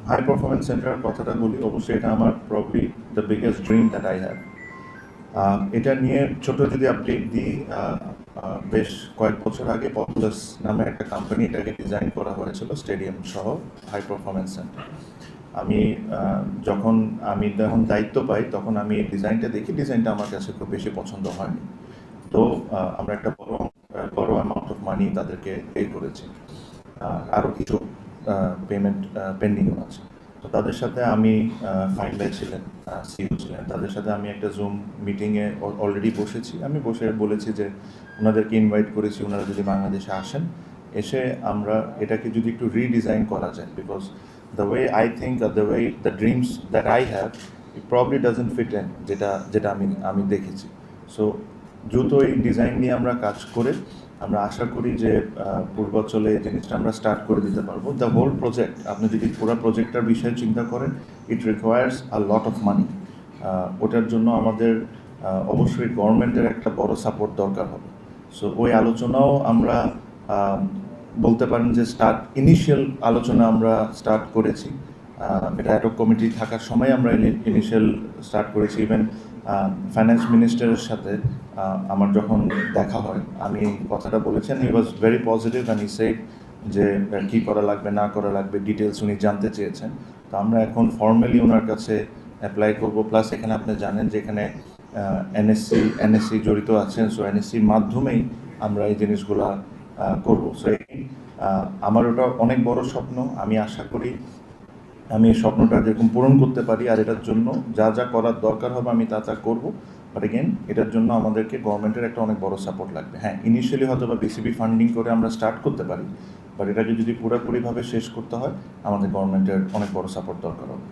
High performance centre কথাটা বলি, অবশ্যই এটা আমার probably the biggest dream that I have. এটা নিয়ে ছোট যদি আপডেট দিই, বেশ কয়েক বছর আগে পপুলাস নামে একটা কোম্পানি এটাকে ডিজাইন করা হয়েছিল, স্টেডিয়াম সহ হাই পারফরমেন্স সেন্টার। আমি যখন দায়িত্ব পাই তখন আমি ডিজাইনটা দেখি, ডিজাইনটা আমার কাছে খুব বেশি পছন্দ হয়নি। তো আমরা একটা বড় অ্যামাউন্ট অফ মানি তাদেরকে পে করেছি, আরও কিছু পেমেন্ট পেন্ডিংও আছে। তো তাদের সাথে আমি ফাইনালে ছিলেন, সিইও ছিলেন, তাদের সাথে আমি একটা জুম মিটিংয়ে অলরেডি বসেছি। আমি বসে বলেছি যে ওনাদেরকে ইনভাইট করেছি, ওনারা যদি বাংলাদেশে আসেন, এসে আমরা এটাকে যদি একটু রিডিজাইন করা যায়, because the way I think the way the dreams that I have it probably doesn't fit in যেটা আমি দেখেছি। সো দ্রুত এই ডিজাইন নিয়ে আমরা কাজ করে আমরা আশা করি যে পূর্বাঞ্চলে এই জিনিসটা আমরা স্টার্ট করে দিতে পারবো। দ্য হোল প্রজেক্ট, আপনি যদি পুরো প্রজেক্টটার বিষয়ে চিন্তা করেন, it requires a lot of money. ওটার জন্য আমাদের অবশ্যই গভর্নমেন্টের একটা বড় সাপোর্ট দরকার হবে। সো ওই আলোচনাও আমরা বলতে পারেন যে ইনিশিয়াল আলোচনা আমরা স্টার্ট করেছি। এটা অ্যাডহক কমিটি থাকার সময় আমরা ইনিশিয়াল স্টার্ট করেছি। ইভেন ফাইন্যান্স মিনিস্টারের সাথে আমার যখন দেখা হয়, আমি কথাটা বলেছেন, he was very positive and he said যে কী করা লাগবে না করা লাগবে ডিটেলস উনি জানতে চেয়েছেন। তো আমরা এখন ওনার কাছে অ্যাপ্লাই করব। প্লাস এখানে আপনি জানেন যে এখানে এনএসসি জড়িত আছেন, সো এনএসসির মাধ্যমেই আমরা এই জিনিসগুলো করবো। সো আমার ওটা অনেক বড় স্বপ্ন। আমি আশা করি আমি এই স্বপ্নটা যেরকম পূরণ করতে পারি, আর এটার জন্য যা যা করার দরকার হবে আমি তা করবো। বাট এগেন, এটার জন্য আমাদেরকে গভর্নমেন্টের একটা অনেক বড় সাপোর্ট লাগবে। হ্যাঁ, ইনিশিয়ালি হয়তো বা বিসিবি ফান্ডিং করে আমরা স্টার্ট করতে পারি, বাট এটাকে যদি পুরোপুরিভাবে শেষ করতে হয় আমাদের গভর্নমেন্টের অনেক বড় সাপোর্ট দরকার হবে।